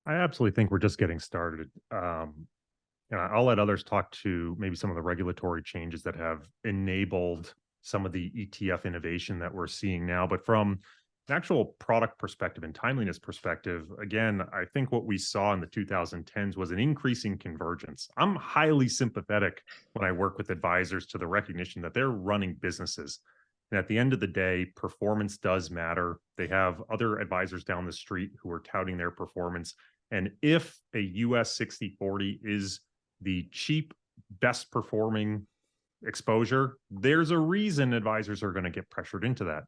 I absolutely think we're just getting started. And I'll let others talk to maybe some of the regulatory changes that have enabled some of the ETF innovation that we're seeing now. But from an actual product perspective and timeliness perspective, again, I think what we saw in the 2010s was an increasing convergence. I'm highly sympathetic when I work with advisors to the recognition that they're running businesses. And at the end of the day, performance does matter. They have other advisors down the street who are touting their performance. And if a US 60/40 is the cheap, best performing exposure, there's a reason advisors are going to get pressured into that.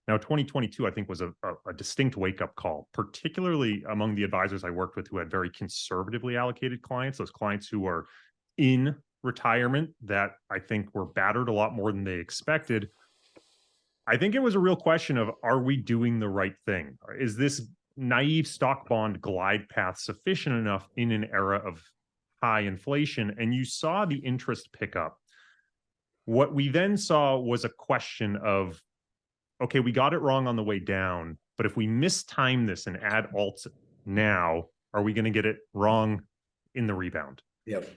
Now, 2022, I think, was a distinct wake up call, particularly among the advisors I worked with who had very conservatively allocated clients, those clients who are in retirement that I think were battered a lot more than they expected. I think it was a real question of, are we doing the right thing? Is this naive stock bond glide path sufficient enough in an era of high inflation? And you saw the interest pick up. What we then saw was a question of, okay, we got it wrong on the way down, but if we mistime this and add alts now, are we going to get it wrong in the rebound? Yep.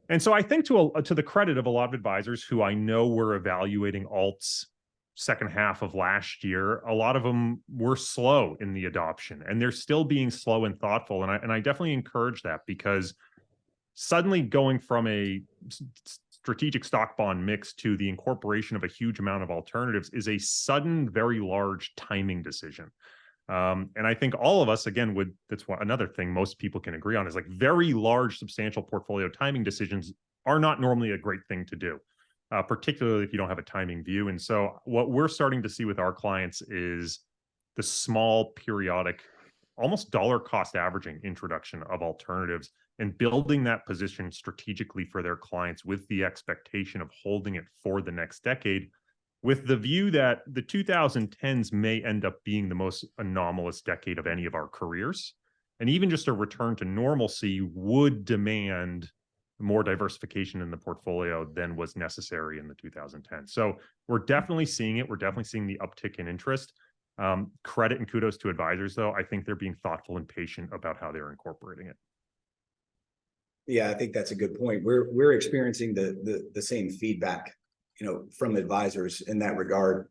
And so I think to the credit of a lot of advisors who I know were evaluating alts second half of last year, a lot of them were slow in the adoption, and they're still being slow and thoughtful. And I definitely encourage that, because suddenly going from a strategic stock bond mix to the incorporation of a huge amount of alternatives is a sudden, very large timing decision. And I think all of us, again, that's another thing most people can agree on, is like very large, substantial portfolio timing decisions are not normally a great thing to do, particularly if you don't have a timing view. And so what we're starting to see with our clients is the small, periodic, almost dollar cost averaging introduction of alternatives, and building that position strategically for their clients with the expectation of holding it for the next decade, with the view that the 2010s may end up being the most anomalous decade of any of our careers. And even just a return to normalcy would demand more diversification in the portfolio than was necessary in the 2010s. So we're definitely seeing it. We're definitely seeing the uptick in interest. Credit and kudos to advisors, though. I think they're being thoughtful and patient about how they're incorporating it. Yeah, I think that's a good point. We're experiencing the same feedback, from advisors in that regard.